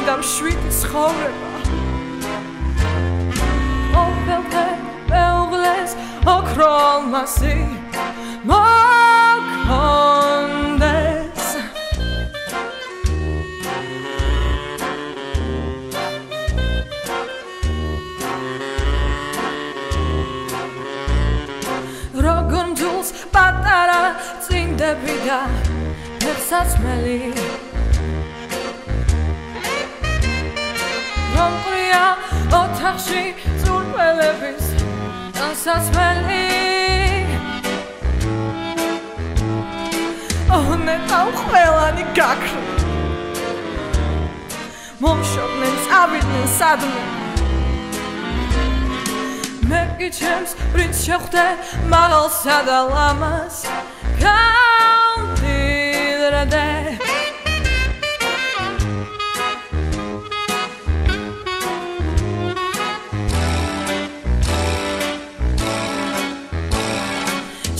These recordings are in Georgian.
მინდა მშვიდი ცხოვრება ყოფილდე მეუღლეს ოქროლ მასი მოგონდეს როგორ მძულს პატარა წინდები და ნერსაცმელი რომ ყრია ოთახში წურპელების განსაცმელი ნეტავ ყველანი გაქრა მომშობდნენ წავიდნენ სადმე მე კი ჩემს პრინც შეხვდე მაღალსა და ლამაზ გავდიდრდე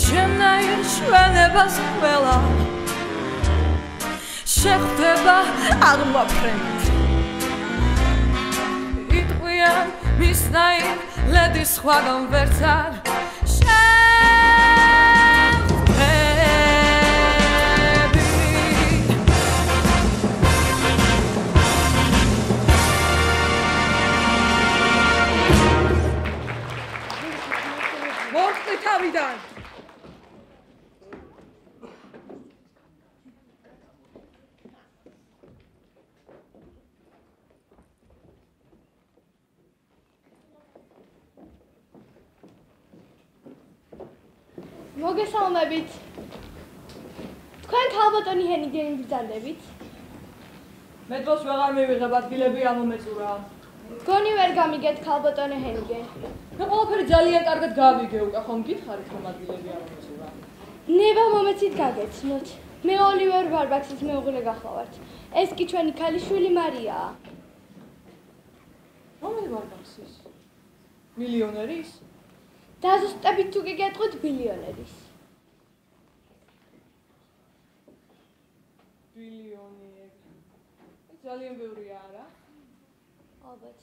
ჩემნაირ ჩვენებას ყველა შეხვდება აღმაფრენით იტყვიან მისნაირ ლედის სხვაგან ვერც არ შეხვდები მოხდი თავიდან მოგესალმებით. თქვენ ქალბატონი ჰენიგენი ბრძანდებით? მე დროს ვეღარ მივიღებ ადგილები ამომეწურა. თქვენი ვერ გამიგეთ ქალბატონი ჰენიგენ. მე ყველაფერი ძალიან კარგად გავიგე უკვე, ხომ გითხარით რომ ადგილები ამომეწურა? ნება მომეცით გაგეცნოთ. მე ოლივერ ვარბაქსის მეუღლე გახლავართ. ეს კი ჩვენი ქალიშვილი მარიაა. რომელი ვარბაქსის? მილიონერის? დაზუსტებით თუ გიგეთყოთ ბილიონერის. ბილიონერი. ძალიან ბევრია არა? ალბათ.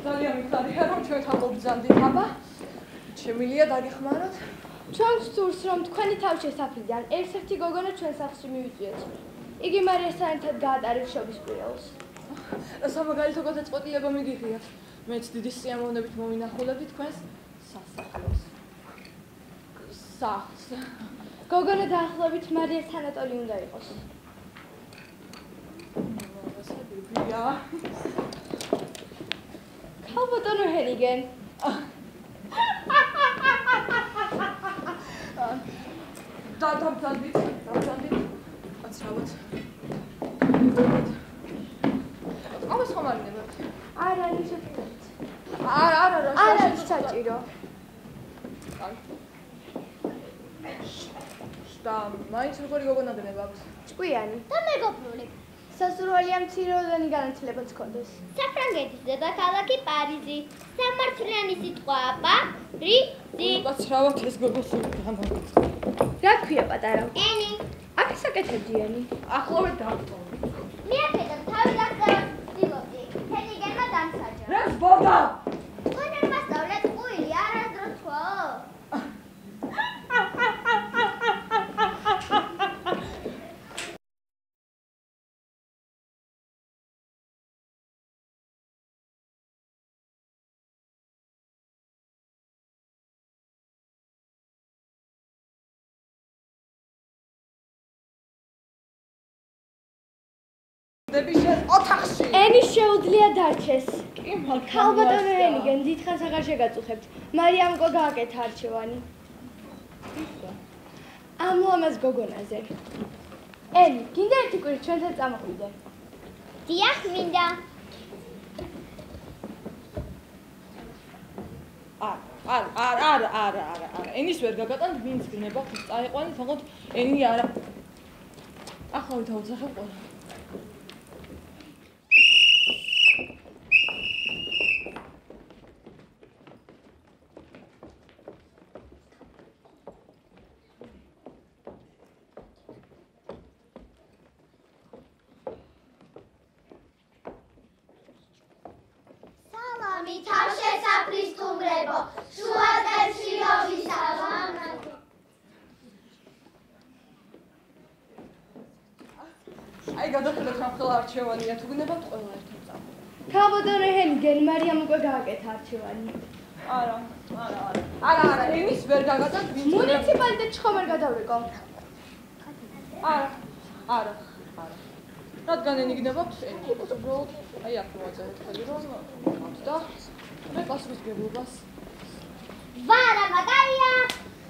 ძალიან მიხარია რომ ჩვენ თავობრძანდით აბა. შემილია დაგეხმაროთ. ჩვენ ვსურს რომ თქვენი თავშესაფრიდან ერთ-ერთი გოგონა ჩვენ სახლში მივიწვიოთ. იგი მარიასთან ერთად გაატარებს შობის კვირაულს. სამაგალითო გადაწყვეტილება მიგიღიათ. მეც დიდი სიამოვნებით მოვინახულები თქვენს სასახლეს. სახლს. გოგონა დაახლოებით მარიას თანატოლი უნდა იყოს. ასებია. ქალბატონო ჰენიგენ. დავძანდით. აცრავად. ამას ხომ არ ნებათ? არა, შეფიქრეთ. არა, საჭირო. და მაინც როგორი გოგონა გნებავთ? ჭკვიანი. და მეგობრული. სასურველია მცირეოდენი განათლებაც ჰქონდეს. საფრანგეთის დედაქალაქი პარიზი. სამართლიანი სიტყვა პარიზი. აცრავად ეს გოგო სულთანა. რა ქვია პატარა? ენი. აქ საკეთებდი ენი. ახლოვე დავტოვე. მე აქედან თავი დაგწერა ვცდილობდი. ჰენიგენმა დამსაჯა. რას ბოდა? თქვენ არ მასწავლეთ ყვილი, არასდროს ხო? ოთახში. ენი შეუძლია დარჩეს. კი, მაგრამ ქალბატონო ჰენიგენ დიდხანს აღარ შეგაწუხებთ. მარიამკო გააკეთა არჩევანი. ამ ლამაზ გოგონაზე. ენი, გინდა ერთი კვირი ჩვენთან წამოხვიდე. დიახ, მინდა. არა. ენის ვერ გაგატანთ, ვინც გნებავთ, წაიყვანით, თქო, ენი არა. ახლავე დავუძახებ ყველა. შუადღეში მოვისალმო. აი გადახედეთ რა ხელა არჩევანია, თუ გნებავთ ყველა ერთად წავ. ქალბატონო ჰენგენ, მარიამ უკვე გააკეთა არჩევანი. არა, ენის ვერ გაგატანთ ვინც მუნიციპალიტეტში ხომ არ გადავრეკო? არა. რადგან ენი გნებავთ, ენი უბრალოდ აი აქ მოვაწერეთ ხელი რომ მოვყავთ და მე პასუხისმგებლობას. ვარა მაგარია.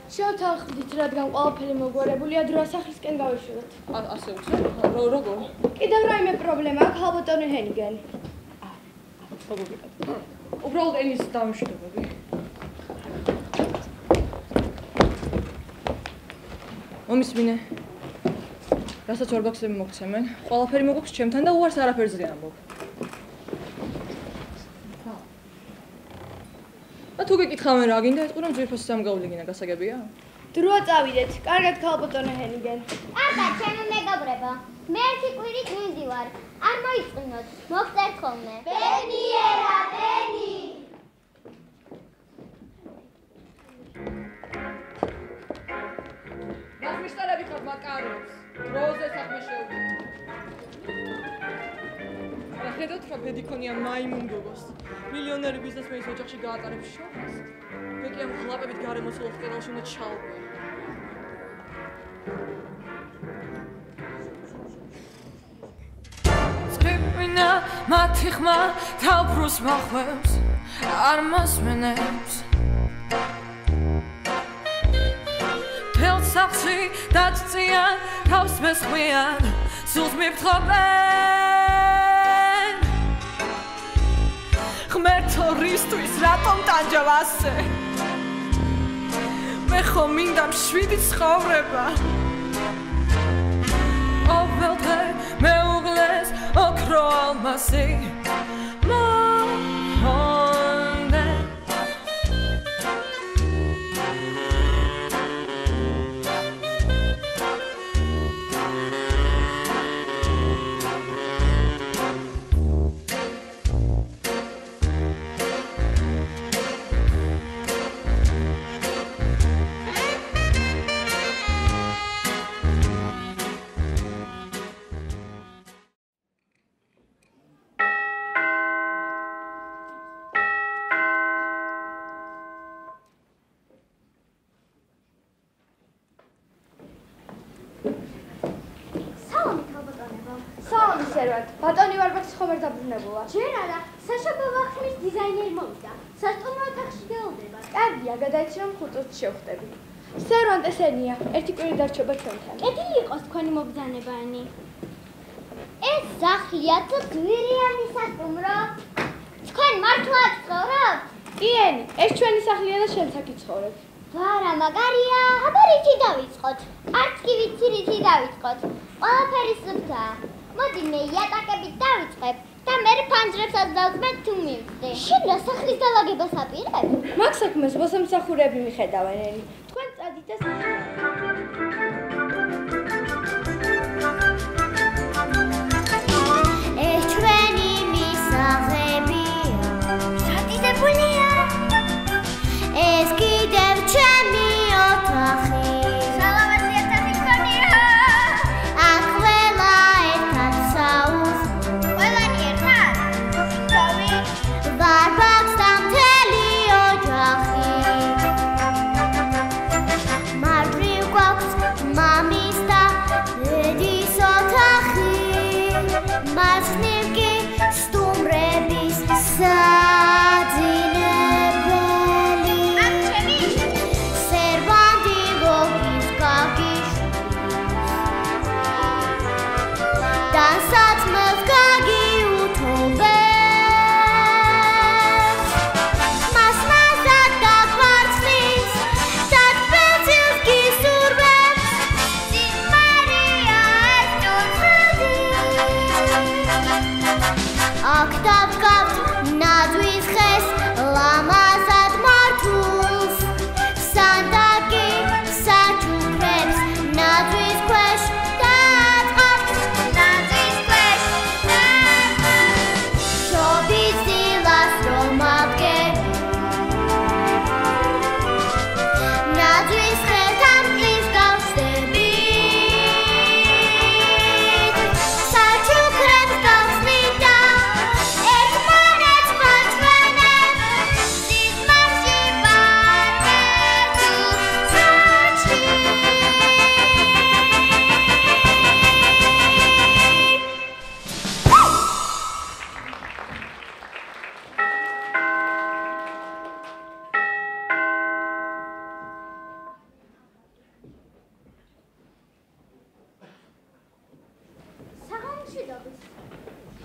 შევთანხმდით, რადგან ყველაფერი მოგვარებულია, დრო სახისკენ გავეშვათ. ასე უცებ? როგორ? კიდევ რაიმე პრობლემა აქვს ქალბატონო ჰენგენ? უბრალოდ ენის დამშვიდობები. მომისმინე. რასაც ორგაქსები მოგცემენ, ყველაფერი მოგაქვს ჩემთან და უარს არაფერზე ამბობ. და თუ გეკითხავენ რა გინდა, ეტყვი რომ ძვირფასი სამგაული გინდა, გასაგებია? დროა წავიდეთ. კარგად ქალბატონო ჰენგენ. კარგად, ჩემო მეგობრებო. მე ერთი კვირით მივდივარ. არ მოიწყინოთ, მოგწერთ ხოლმე. ბენიერა, ბენი. ნახმისტარები ხარ მაკარებს. როზე საქმე შეუდგეთ. ხედავთ რა ბედიქონია მაიმუნ გოგოს. მილიონერი ბიზნესმენის ოჯახში გაატარებს შოხს. მე კი ამ ხლაპებით გარემოსულ ხერალში უნდა ჩალვე. წვიმინა მათი ხმა თავბრუს მახვევს არ მასმენებს თელსახში დაწწიან თავს მესხვიან სულს მიფრთხობენ ღმერთორისთვის რატომ ტანჯავ ასე მე ხომ მინდა მშვიდი ცხოვრება ყოველდღე მეუღლეს ოქრო ალმასი მოჰონდე ბატონი ვარბაქს ხომ არ დაბრუნებულა? ჯერ არა, საშობო ვახშმის დიზაინერი მოვიდა. სასტუმრო ოთახში გეუბნება. კარგია, გადაიცი რომ ხუწუს შევხვდები. სერვანტეს ენია, ერთი კვირი დარჩება ჩვენთან. კეთილი იყოს თქვენი მობრძანებანი. ეს სახლია თუ გვირიანი სასტუმრო? თქვენ მართლა ცხოვრობთ? კი ენი, ეს ჩვენი სახლია და შენც აქ იცხოვრებ. ვარა მაგარია, აბა რითი დავიწყოთ? არც კი ვიცი რითი დავიწყოთ. ყველაფერი სუფთაა. მოდი მე იატაკებით დავიწყებ და მე ფანჯრებსაც დავწმენ თუ მივხვდი. შენ რა სახლის დალაგებას აპირებ? მაგ საქმეს მოსამსახურეები მიხედავენ ენი. თქვენ წადით და ეს ჩვენი მისაღებია. სადიდებულია. ეს კიდევ ჩემი ოთახი. სალამაზი ერთად იქონია. აქ ყველა ერთად საუბრობ. ყველანი ერთად? თავი. ვარბაქს და მთელი ოჯახი. მართ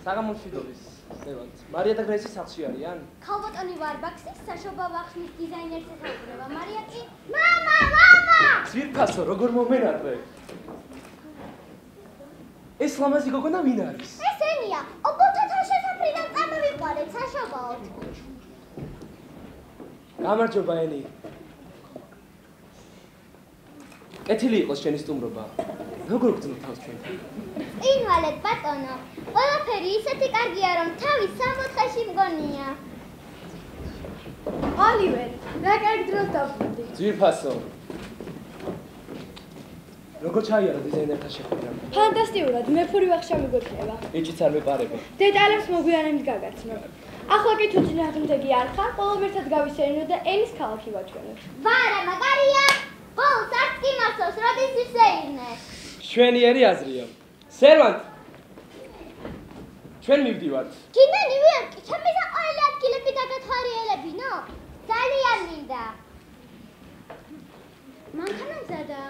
საღამომშვიდობის. ლევანტ. მარია და გრეისი სახლში არიან? ქალბატონი ვარბაქსის საშობა ვახშმის დიზაინერს ეთაურება. მარია კი მამა! ძვირფასო, როგორ მომენატრე? ეს ლამაზი გოგონა ვინ არის? ეს ენია, ობოლთათან შესაფრიდან წამოვიყვანეთ საშობაოდ. გამარჯობა ენი. კეთილი იყოს შენი სტუმრობა. როგორ გძნობ თავს ჩვენ? წინვალეთ ბატონო. ყველაფერი ისეთი კარგია, რომ თავის 60-ში მგონია. ოლივერ, რა კარგ დროს დავხვდი. ძვირფასო. როგორ ჩაიარა დიზაინერთან შეხვედრა? ფანტასტიკურად, მე ფური ვახშა მიგვექნება. ეჭიც არ მეპარები. დეტალებს მოგვიანებით გაგაცნობ. ახლა კი თუ ძინაღმდეგი არ ხარ, ყველამ ერთად გავისერინო და ენის ქალაქი ვაჩვენებ. ვარა მაგარია. ბოლოს არც კი მართავს, როდის ისეირნე. ჩვენიერი აზრია. სერვანტ. ჩვენ მივდივართ. კიდე ნივიარ, ჩემი საყვარელი ადგილები დაგათვალიერებინო. ძალიან მინდა. მანქანაზადა.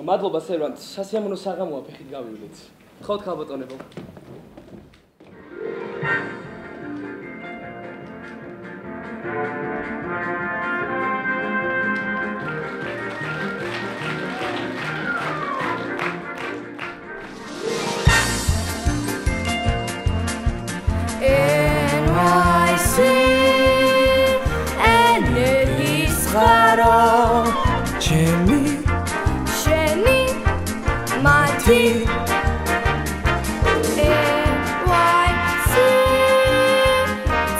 მადლობა სერვანტ, სასიამოვნო საღამოა ფეხით გავივლეთ. ხოთ ქალბატონებო. ჩემი შენი მათი NYC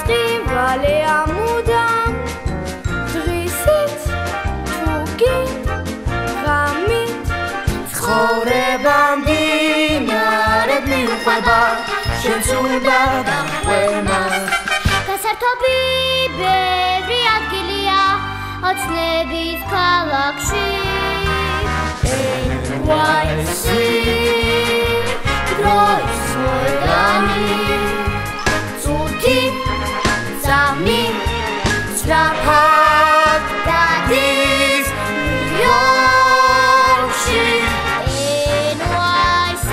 წივალე ამუდამ დღისით თუ კი ღამით ცხოვრება მდინარედ მიუყვება შენც უნდა დაყვენა გასართობი ბევრი ადგილია ოცნების ქალაქში NYC დროის მოედანი წუთი სამი სწრაფად გადის ნიუ-იორკში NYC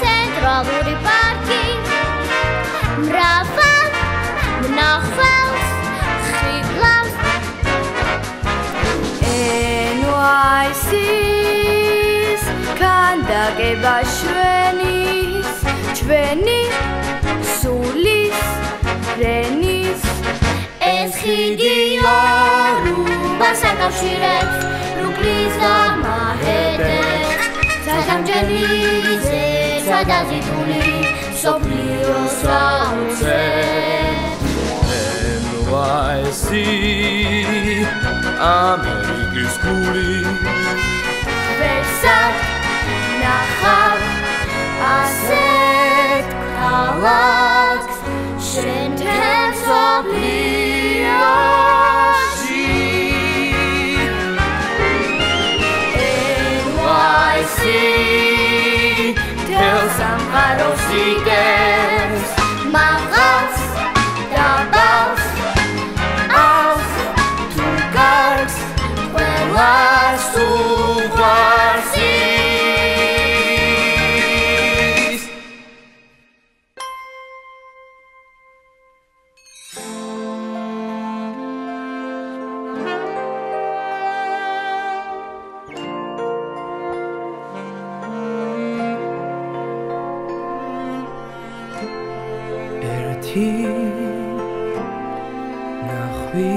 ცენტრალური პარკი მრავალ მნახველს ხიბლავს NYC-ს ქანდაკება შვენის ჩვენი სულის რენის ეს ხიდი ორუბას აკავშირებს ბრუკლინს და მანჰეტენს საგამჯენიზე სადაზიდული სოფლიოს აუცებს NYC ამერიკის გული ვერსად ნახავ ასეთ ქალაქს შენ მთელ სოფლიოში NYC თელ სამყაროს იგებს მაღალს დაბალსავს თუ გარს ყველას უყვარს ის ერთი ნახვი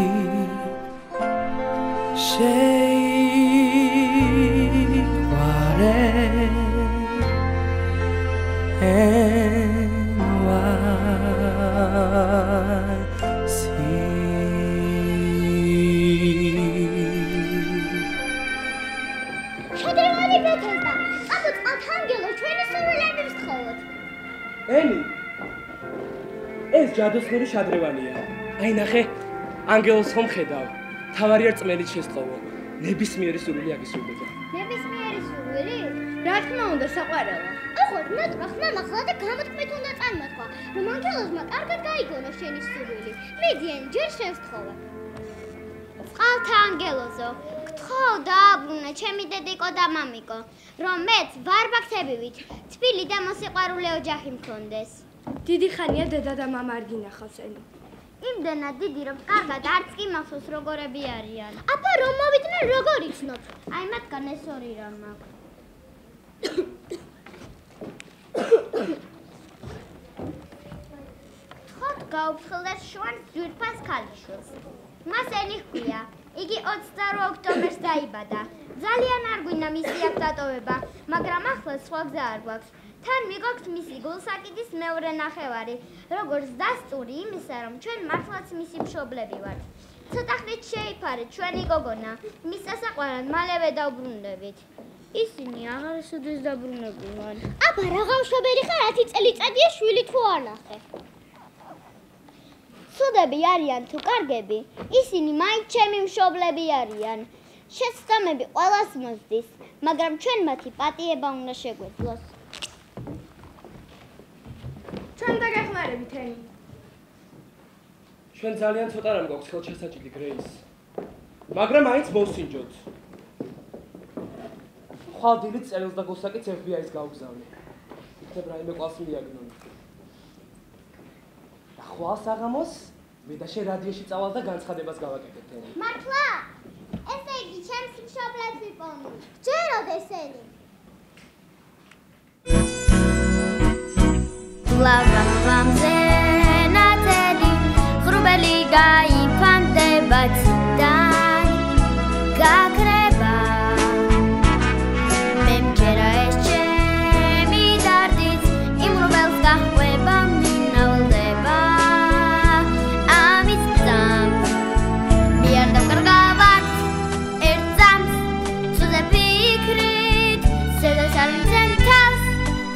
შეიყვარე შედევარი ბეთესდა აბა წყალთანგელო ჩვენი სურვილები ვსთხოვოთ ენი. ეს ჯადოსნური შადრევანია. აი ნახე, ანგელოს ხომ ხედავ. თავარი არ წმენით შესთხოვო. ნებისმიერი სურვილი აგისურვება. ნებისმიერი სურვილი რა თქმა უნდა, საყვარელო. ოღონდ ნატრახ მამახლა და გამოთქმით უნდა წამოთქვა რომ ანგელოზმა კარგად გაიგონა შენი სურვილი მიდი ენ ჯერ შევსთხოვე წყალთა ანგელოზო ხო, დააბრუნე, ჩემი დედიკო და მამიკო, რომ მეც ვარბაქცებივით თბილი და მოსიყვარულე ოჯახი მქონდეს. დიდი ხანია დედა და მამა არ გინახავს ელი. იმდენად დიდი, რომ კარგად არც კი მახსოვს როგორები არიან. აბა რომ მოვიდნენ როგორ იცნობ? აი მათგან ეს ორი რამ აქვს. ხოთ გაუფრთხილდეს შუან ძვირფას ქალიშვილს. მას ელი ჰქვია. იგი 28 ოქტომბერს დაიბადა. ძალიან არ გვინდა მისი აქ დატოვება, მაგრამ ახლა სხვა გზა არ გვაქვს. თან მიგოქვთ მისი გულსაკიდის მეორე ნახევარი, როგორც დასტური იმისა, რომ ჩვენ მართლაც მისი მშობლები ვართ. ცოტა ხნით შეიფარეთ ჩვენი გოგონა, მის სასაყვარად მალევე დავბრუნდებით. ისინი აღარასოდეს დაბრუნებულან. აბა რაღა მშობელი ხარ 10 წელიწადია შვილი თუ არ ნახე. ცუდები არიან თუ კარგები, ისინი მაინც ჩემი მშობლები არიან. შეცდომები ყველას მოსდის, მაგრამ ჩვენ მათი პატიება უნდა შეგვეძლოს. ჩვენ დაგეხმარებით ენი. ჩვენ ძალიან ცოტა რამ გვაქვს ხელჩასაჭირი გრეის. მაგრამ მაინც მოვსინჯოთ. ხვალ დილით წერილს და გულსაკითს FBI-ს გავგზავნე. იქნებ რაიმე კვალს მიაგნონ. და ხვალ საღამოს მე და შენ რადიოში წავალ და განცხადებას გავაკეთებთ ენი. მართლა? ესე იგი ჩემს მშობლებს ვიპოვნი. ჯეროდეს ენი. ლავამზე ნათელი ღრუბელი გაიფანტება ციდან გაქრება მე მჯერა ეს ჩემი დარდიც იმ ღრუბელს გაჰყვება მინავლდება ამის წამს მე არ დავკარგავართ ერთ წამს სულზე ფიქრით სედას არ მცემ თავს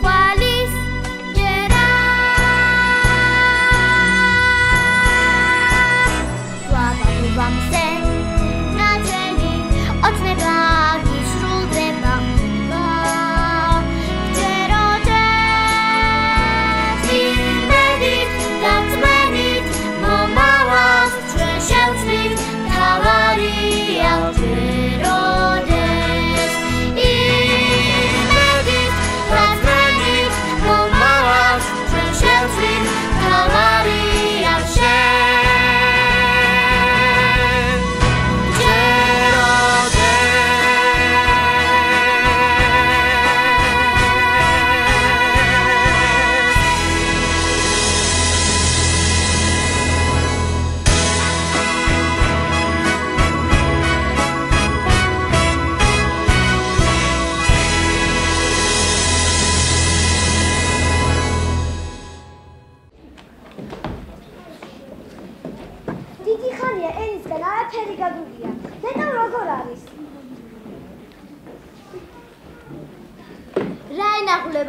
ხვალის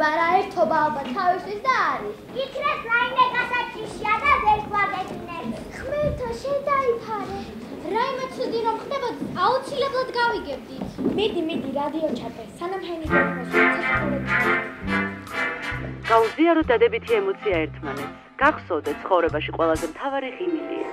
რა ერთობა ალბათ თავისთვის და არის. იქნებ რაიმე გასაჭირშია და ვერ გვაგექნებს. ხმელთო შედაიფარე. რაიმე ცუდი რომ ხდებოდეს, აუცილებლად გავიგებდით. მიდი, რადიო ჩატე, სანამ ჰენი გახსოვს. გაუზიაროთ დადებითი ემოცია ერთმანეთს. გახსოვდეთ, ცხოვრებაში ყველაზე მთავარი ღიმილია.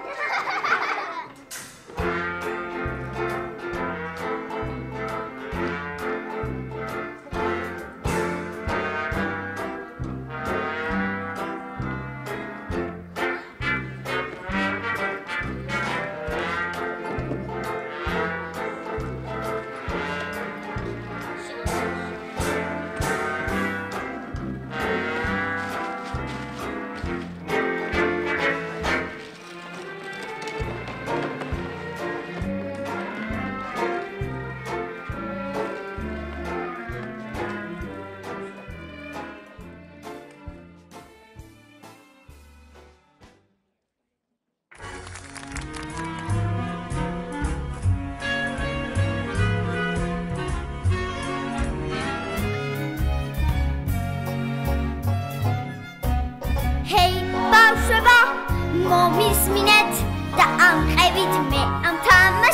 მომისმინეთ და ამყევით მე ამ თამაშს